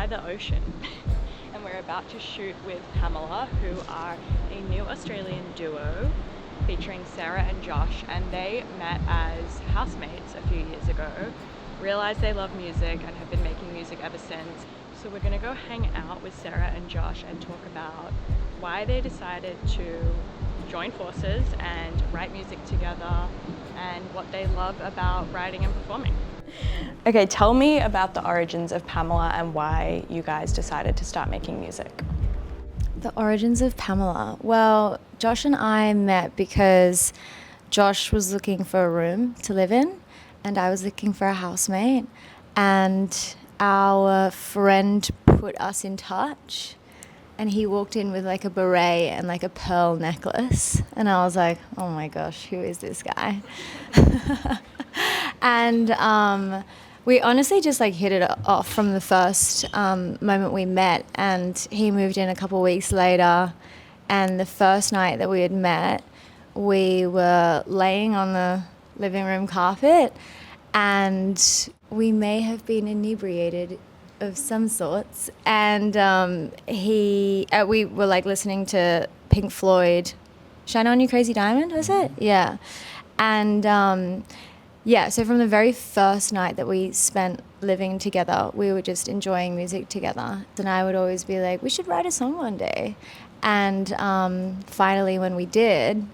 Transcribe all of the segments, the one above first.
the ocean and we're about to shoot with Pamela, who are a new Australian duo featuring Sarah and Josh, and they met as housemates a few years ago, realized they love music and have been making music ever since. So we're gonna go hang out with Sarah and Josh and talk about why they decided to join forces and write music together and what they love about writing and performing. Okay, tell me about the origins of Pamela and why you guys decided to start making music. The origins of Pamela. Well, Josh and I met because Josh was looking for a room to live in and I was looking for a housemate, and our friend put us in touch, and he walked in with like a beret and like a pearl necklace, and I was like, oh my gosh, who is this guy? And we honestly just like hit it off from the first moment we met, and he moved in a couple of weeks later, and the first night that we had met, we were laying on the living room carpet and we may have been inebriated of some sorts, and we were like listening to Pink Floyd, Shine On You Crazy Diamond, was it? Yeah. And so from the very first night that we spent living together, we were just enjoying music together. And I would always be like, we should write a song one day. And finally when we did,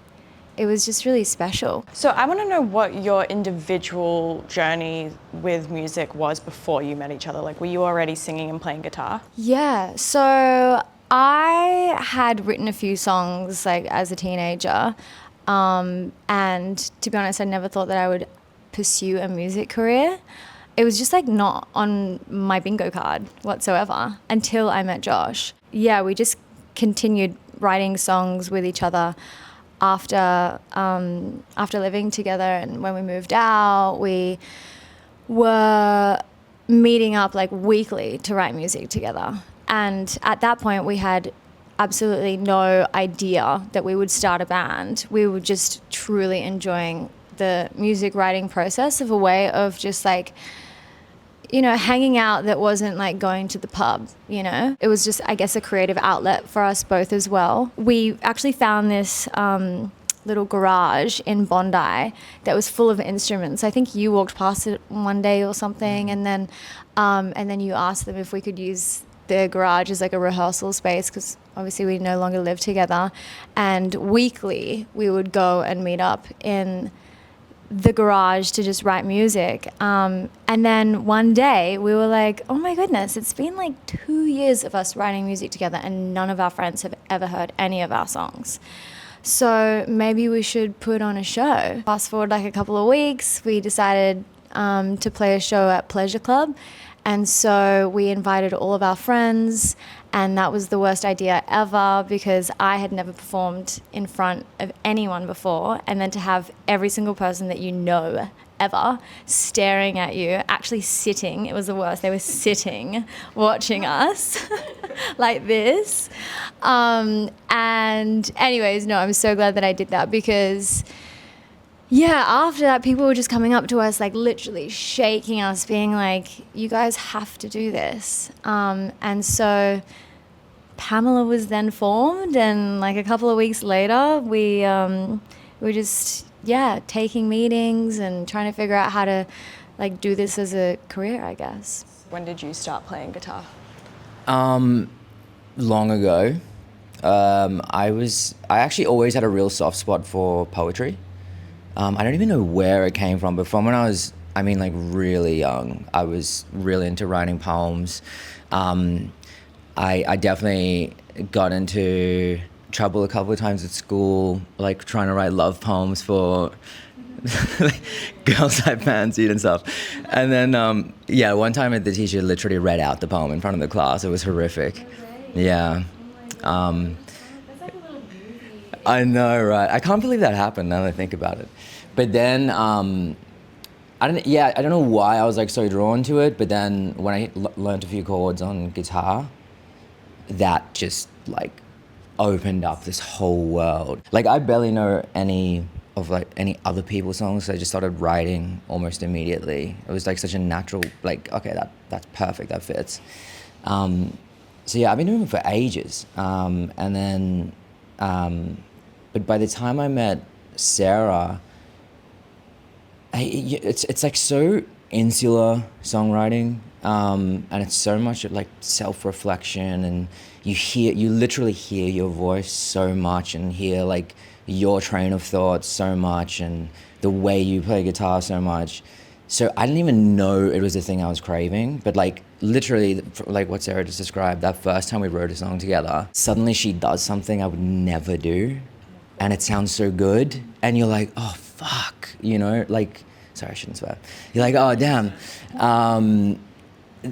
it was just really special. So I want to know what your individual journey with music was before you met each other. Like, were you already singing and playing guitar? Yeah, so I had written a few songs like as a teenager, and to be honest, I never thought that I would pursue a music career. It was just like not on my bingo card whatsoever until I met Josh. Yeah, we just continued writing songs with each other after living together, and when we moved out, we were meeting up like weekly to write music together. And at that point, we had absolutely no idea that we would start a band. We were just truly enjoying the music writing process of a way of just like, you know, hanging out that wasn't like going to the pub, you know? It was just, I guess, a creative outlet for us both as well. We actually found this little garage in Bondi that was full of instruments. I think you walked past it one day or something, and then you asked them if we could use the garage as like a rehearsal space, because obviously we no longer live together. And weekly we would go and meet up in the garage to just write music. And then one day we were like, oh my goodness, it's been like 2 years of us writing music together and none of our friends have ever heard any of our songs. So maybe we should put on a show. Fast forward like a couple of weeks, we decided to play a show at Pleasure Club. And so we invited all of our friends, and that was the worst idea ever because I had never performed in front of anyone before. And then to have every single person that you know ever staring at you, actually sitting, it was the worst. They were sitting, watching us like this. And anyways, no, I'm so glad that I did that because after that, people were just coming up to us, like literally shaking us, being like, you guys have to do this. And so Pamela was then formed, and like a couple of weeks later, we were just, taking meetings and trying to figure out how to like do this as a career, I guess. When did you start playing guitar? Long ago. I actually always had a real soft spot for poetry. I don't even know where it came from, but from when I was, like really young, I was really into writing poems. I definitely got into trouble a couple of times at school, like trying to write love poems for girls I fancied and stuff. And then, one time the teacher literally read out the poem in front of the class. It was horrific. Yeah. That's like a little movie. I know, right? I can't believe that happened now that I think about it. But then, I don't know why I was like so drawn to it, but then when I learned a few chords on guitar, that just like opened up this whole world. Like I barely know any other people's songs, so I just started writing almost immediately. It was like such a natural, like, okay, that's perfect, that fits. So yeah, I've been doing it for ages. And then, but by the time I met Sarah, it's like so insular songwriting, and it's so much like self-reflection, and you literally hear your voice so much and hear like your train of thought so much and the way you play guitar so much. So I didn't even know it was the thing I was craving, but like literally, like what Sarah just described, that first time we wrote a song together, suddenly she does something I would never do, and it sounds so good, and you're like, oh fuck, like, sorry, I shouldn't swear. You're like, oh damn.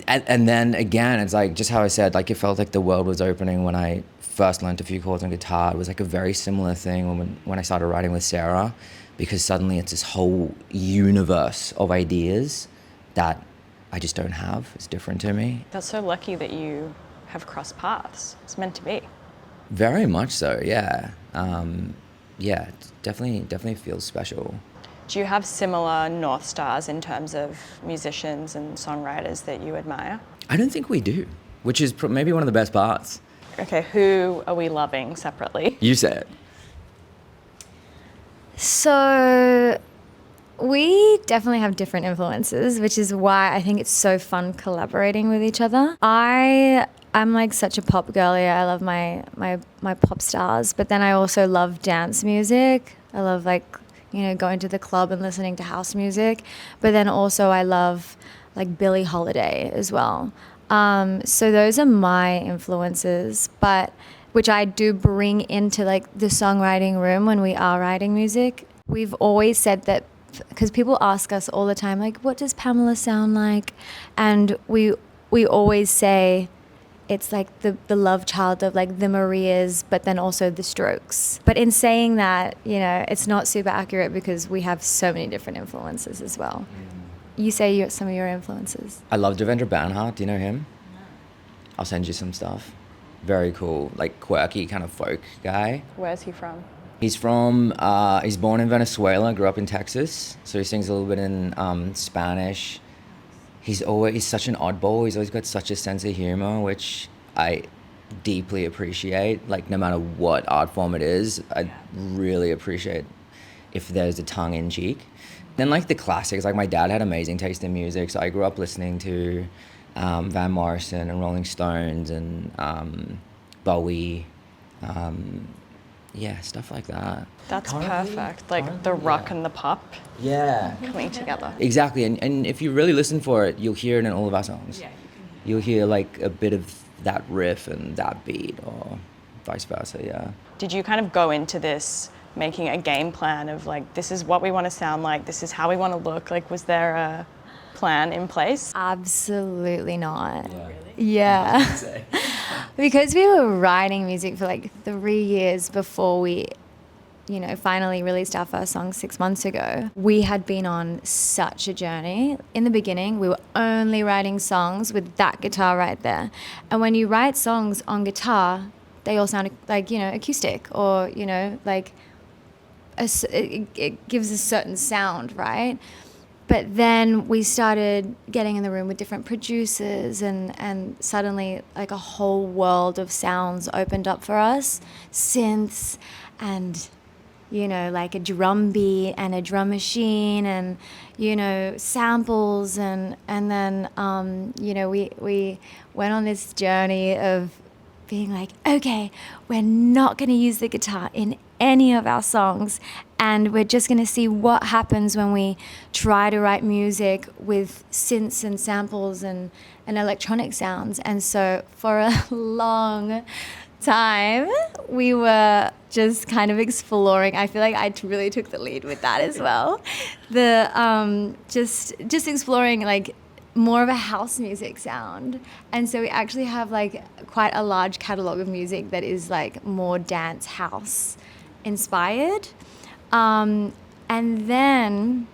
And then again, it's like just how I said, like it felt like the world was opening when I first learned a few chords on guitar. It was like a very similar thing when I started writing with Sarah, because suddenly it's this whole universe of ideas that I just don't have. It's different to me. That's so lucky that you have crossed paths. It's meant to be. Very much so, yeah. Yeah, it definitely feels special. Do you have similar North Stars in terms of musicians and songwriters that you admire? I don't think we do, which is maybe one of the best parts. Okay, who are we loving separately? You say it. So we definitely have different influences, which is why I think it's so fun collaborating with each other. I'm like such a pop girly. I love my pop stars, but then I also love dance music. I love going to the club and listening to house music, but then also I love like Billie Holiday as well. So those are my influences, but which I do bring into like the songwriting room when we are writing music. We've always said that, because people ask us all the time, like, what does Pamela sound like? And we always say it's like the love child of like the Marias, but then also the Strokes. But in saying that, it's not super accurate because we have so many different influences as well. You say some of your influences. I love Devendra Banhart. Do you know him? No. I'll send you some stuff. Very cool, like quirky kind of folk guy. Where's he from? He's born in Venezuela, grew up in Texas, so he sings a little bit in Spanish. He's such an oddball. He's always got such a sense of humor, which I deeply appreciate. Like no matter what art form it is, I really appreciate if there's a tongue in cheek. Then like the classics, like my dad had amazing taste in music, so I grew up listening to Van Morrison and Rolling Stones and Bowie, stuff like that. That's perfect, like the rock and the pop coming together. Exactly, and if you really listen for it, you'll hear it in all of our songs. Yeah, you'll hear like a bit of that riff and that beat, or vice versa, yeah. Did you kind of go into this making a game plan of like, this is what we want to sound like, this is how we want to look? Like, was there a plan in place? Absolutely not. Yeah. Really? Yeah. Because we were writing music for like 3 years before we, finally released our first song 6 months ago. We had been on such a journey. In the beginning, we were only writing songs with that guitar right there. And when you write songs on guitar, they all sound like, acoustic, or, like it gives a certain sound, right? But then we started getting in the room with different producers, and suddenly like a whole world of sounds opened up for us. Synths and, like a drum beat and a drum machine and, samples. And then, we went on this journey of being like, okay, we're not going to use the guitar in any of our songs, and we're just going to see what happens when we try to write music with synths and samples and electronic sounds. And so for a long time, we were just kind of exploring. I feel like I really took the lead with that as well. Just exploring like more of a house music sound. And so we actually have like quite a large catalog of music that is like more dance house inspired. And then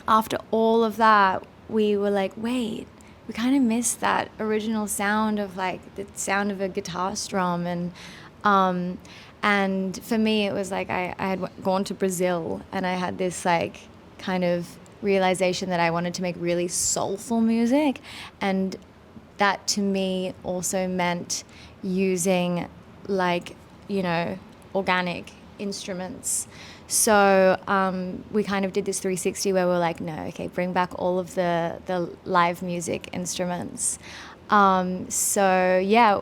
after all of that, we were like, wait, we kind of missed that original sound of like the sound of a guitar strum. And for me, it was like I had gone to Brazil, and I had this like kind of realization that I wanted to make really soulful music. And that to me also meant using like, you know, organic instruments. So we kind of did this 360 where we're like, no, okay, bring back all of the live music instruments. So yeah,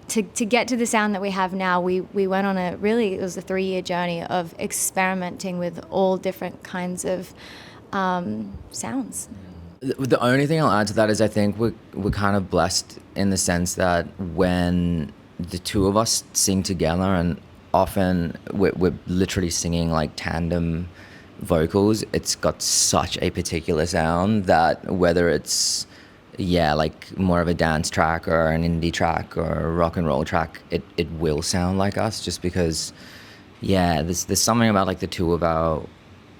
to get to the sound that we have now, we went on it was a 3-year journey of experimenting with all different kinds of sounds. The only thing I'll add to that is I think we're kind of blessed in the sense that when the two of us sing together, and often we're literally singing like tandem vocals, it's got such a particular sound that whether it's like more of a dance track or an indie track or a rock and roll track, it will sound like us, just because there's something about like the two of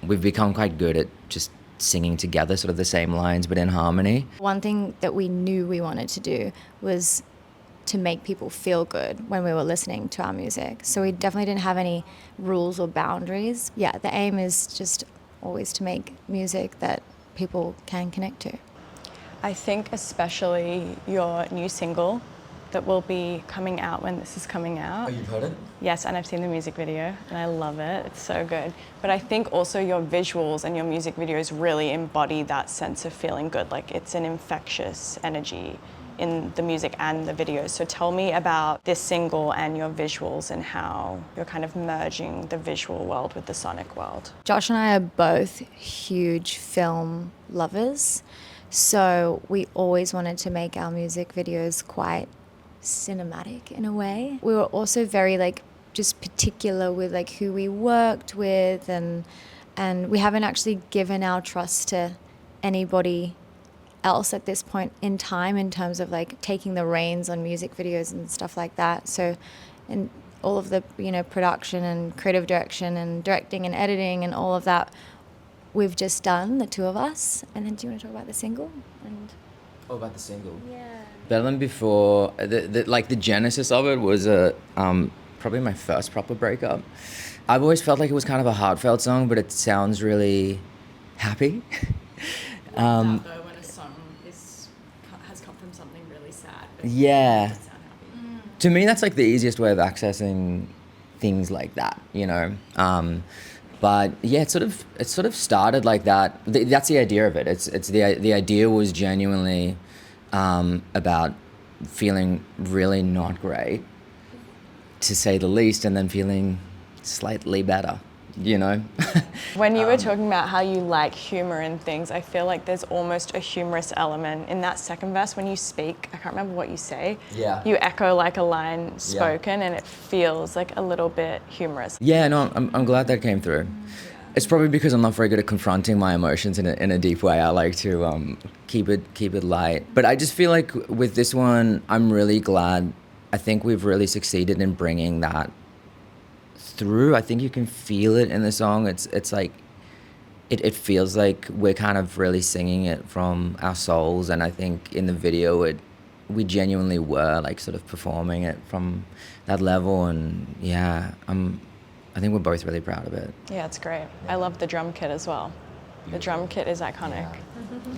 we've become quite good at just singing together sort of the same lines but in harmony. One thing that we knew we wanted to do was to make people feel good when we were listening to our music. So we definitely didn't have any rules or boundaries. Yeah, the aim is just always to make music that people can connect to. I think especially your new single that will be coming out when this is coming out. Oh, you've heard it? Yes, and I've seen the music video and I love it. It's so good. But I think also your visuals and your music videos really embody that sense of feeling good. Like it's an infectious energy in the music and the videos. So tell me about this single and your visuals and how you're kind of merging the visual world with the sonic world. Josh and I are both huge film lovers. So we always wanted to make our music videos quite cinematic in a way. We were also very like just particular with like who we worked with, and we haven't actually given our trust to anybody else at this point in time in terms of like taking the reins on music videos and stuff like that. So and all of the, you know, production and creative direction and directing and editing and all of that we've just done, the two of us. And then do you want to talk about the single? About the single? Yeah. Better than before, the genesis of it was probably my first proper breakup. I've always felt like it was kind of a heartfelt song, but it sounds really happy. Though when a song has come from something really sad. Yeah. To me, that's like the easiest way of accessing things like that, you know. But yeah, it sort of started like that. That's the idea of it. It's the idea was genuinely about feeling really not great, to say the least, and then feeling slightly better, you know. When you were talking about how you like humor and things, I feel like there's almost a humorous element in that second verse when you speak. I can't remember what you say. Yeah. You echo like a line spoken, and it feels like a little bit humorous. Yeah, no, I'm glad that came through. It's probably because I'm not very good at confronting my emotions in a deep way. I like to keep it light. But I just feel like with this one, I'm really glad. I think we've really succeeded in bringing that through. I think you can feel it in the song. It's like it feels like we're kind of really singing it from our souls, and I think in the video we genuinely were like sort of performing it from that level, and yeah, I think we're both really proud of it. Yeah, it's great. I love the drum kit as well. The drum kit is iconic.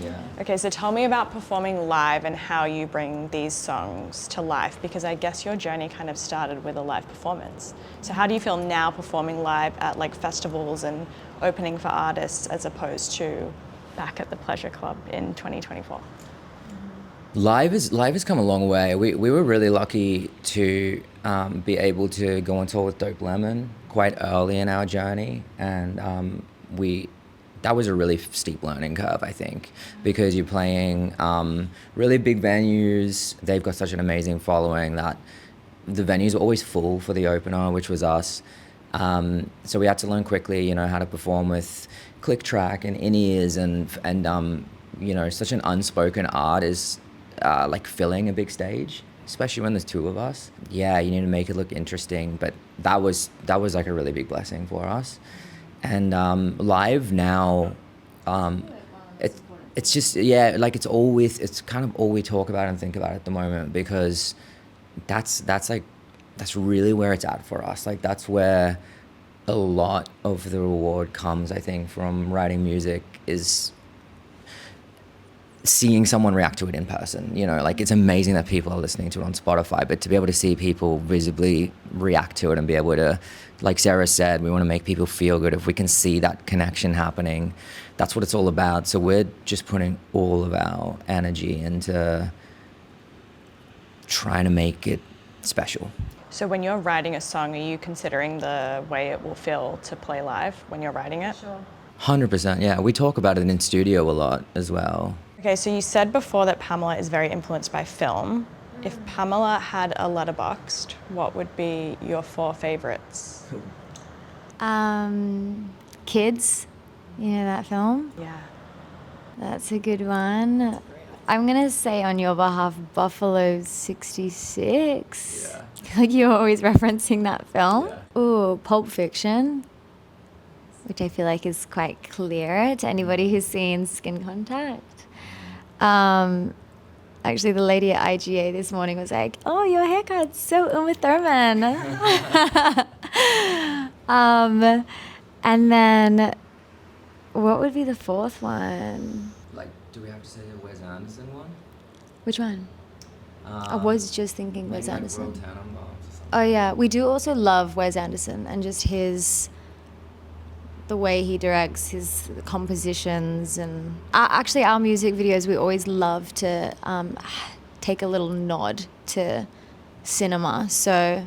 Yeah. Okay, so tell me about performing live and how you bring these songs to life, because I guess your journey kind of started with a live performance. So how do you feel now performing live at like festivals and opening for artists as opposed to back at the Pleasure Club in 2024? Live has come a long way. We were really lucky to be able to go on tour with Dope Lemon quite early in our journey, and that was a really steep learning curve, I think, because you're playing really big venues. They've got such an amazing following that the venues were always full for the opener, which was us. So we had to learn quickly, you know, how to perform with click track and in-ears, and you know, such an unspoken art is like filling a big stage, especially when there's two of us. Yeah, you need to make it look interesting, but that was like a really big blessing for us. And live now, it's just, yeah, like it's kind of all we talk about and think about at the moment, because that's really where it's at for us. Like that's where a lot of the reward comes, I think, from writing music, is seeing someone react to it in person. You know, like it's amazing that people are listening to it on Spotify, but to be able to see people visibly react to it and be able to, like Sarah said, we want to make people feel good. If we can see that connection happening, that's what it's all about. So we're just putting all of our energy into trying to make it special. So when you're writing a song, are you considering the way it will feel to play live when you're writing it? Sure. 100%, yeah. We talk about it in studio a lot as well. Okay, so you said before that Pamela is very influenced by film. If Pamela had a letterboxd, what would be your 4 favorites? Kids, you know that film? Yeah. That's a good one. I'm gonna say on your behalf, Buffalo 66. Yeah. Like you're always referencing that film. Yeah. Ooh, Pulp Fiction, which I feel like is quite clear to anybody who's seen Skin Contact. Actually, the lady at IGA this morning was like, "Oh, your haircut's so Uma Thurman." And then, what would be the 4th one? Like, do we have to say the Wes Anderson one? Which one? I was just thinking Wes Like Anderson. Royal Tenenbaums or something. Oh yeah, we do also love Wes Anderson and just the way he directs his compositions, and actually our music videos, we always love to take a little nod to cinema. So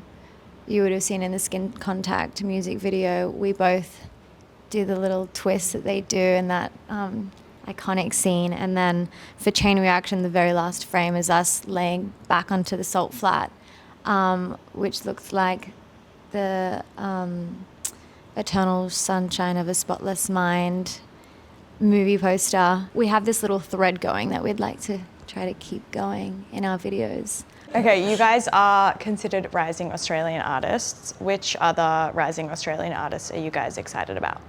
you would have seen in the Skin Contact music video, we both do the little twist that they do in that iconic scene. And then for Chain Reaction, the very last frame is us laying back onto the salt flat, which looks like the Eternal Sunshine of a Spotless Mind movie poster. We have this little thread going that we'd like to try to keep going in our videos. Okay, you guys are considered rising Australian artists. Which other rising Australian artists are you guys excited about?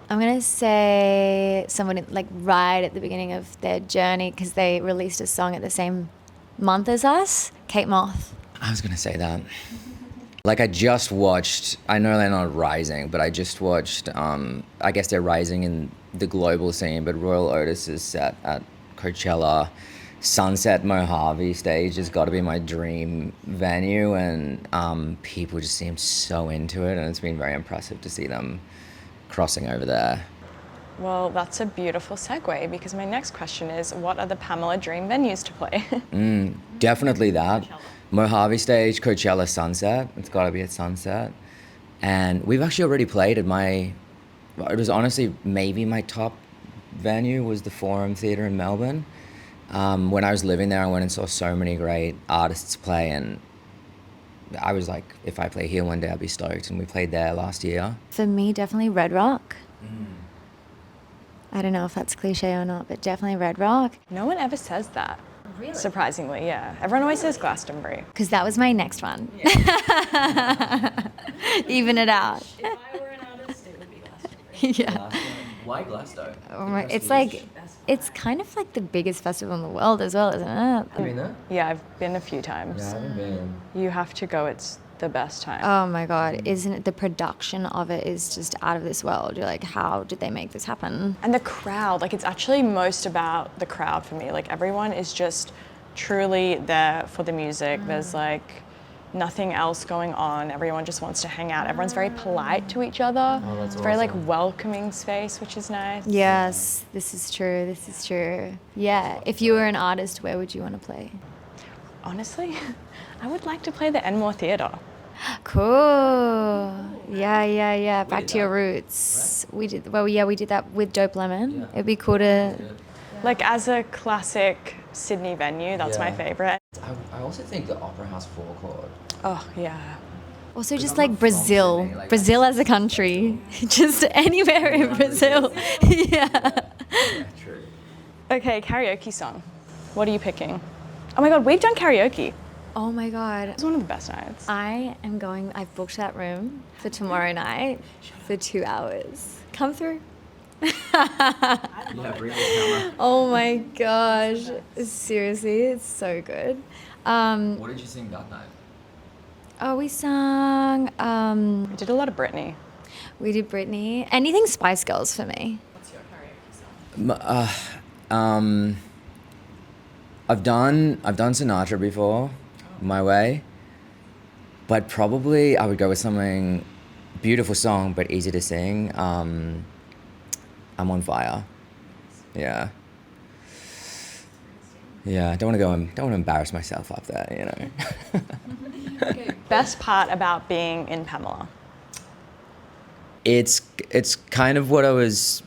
I'm gonna say someone like right at the beginning of their journey, because they released a song at the same month as us, Kate Moth. I was gonna say that. Like I just watched, I know they're not rising, but I just watched, I guess they're rising in the global scene, but Royal Otis is set at Coachella. Sunset Mojave stage has got to be my dream venue, and people just seem so into it, and it's been very impressive to see them crossing over there. Well, that's a beautiful segue, because my next question is, what are the Pamela dream venues to play? Definitely that. Mojave stage, Coachella, Sunset. It's got to be at Sunset. And we've actually already played at it was honestly maybe my top venue was the Forum Theatre in Melbourne. When I was living there, I went and saw so many great artists play, and I was like, if I play here one day, I'd be stoked. And we played there last year. For me, definitely Red Rock. I don't know if that's cliche or not, but definitely Red Rock. No one ever says that. Really? Surprisingly, yeah. Everyone always says Glastonbury. Because that was my next one. Even it out. If I were an artist, it would be Glastonbury. Yeah. Why Glasgow? It's like, it's kind of like the biggest festival in the world as well, isn't it? Have you been there? Yeah, I've been a few times. Yeah, I haven't been. You have to go, it's the best time. Oh my God, isn't it? The production of it is just out of this world. You're like, how did they make this happen? And the crowd, like it's actually most about the crowd for me. Like everyone is just truly there for the music. There's like nothing else going on. Everyone just wants to hang out. Everyone's very polite to each other. Oh, that's it's very like awesome. welcoming space, which is nice. Yes, this is true. This is true. Yeah, if you were an artist, where would you want to play? Honestly, I would like to play the Enmore Theatre. Cool. Yeah. Back did to your that, roots. We did. Well, yeah, we did that with Dope Lemon. Yeah. It'd be cool to. Like as a classic Sydney venue, that's my Yeah. favorite. I also think the Opera House forecourt. Oh yeah. Also, just I'm like not from Brazil. Sydney, like, Brazil as a country. Just anywhere in Brazil. Yeah. Yeah, true. Okay, karaoke song. What are you picking? Oh my God, we've done karaoke. Oh my God. It's one of the best nights. I've booked that room for tomorrow night for 2 hours. Come through. Yeah, bring the camera. Oh my gosh. Seriously, it's so good. What did you sing that night? Oh, we sang, We did a lot of Britney. we did Britney. Anything Spice Girls for me. What's your karaoke song? I've done Sinatra before, My Way, but probably I would go with something beautiful song but easy to sing. I'm on Fire. Yeah. Yeah, don't want to embarrass myself up there, you know. Best part about being in Pamela? It's kind of what I was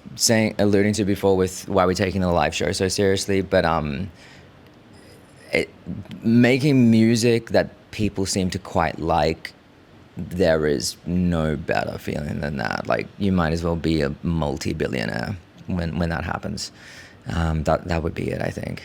alluding to before with why we're taking the live show so seriously, but making music that people seem to quite like, there is no better feeling than that. Like, you might as well be a multi-billionaire when that happens. That would be it, I think.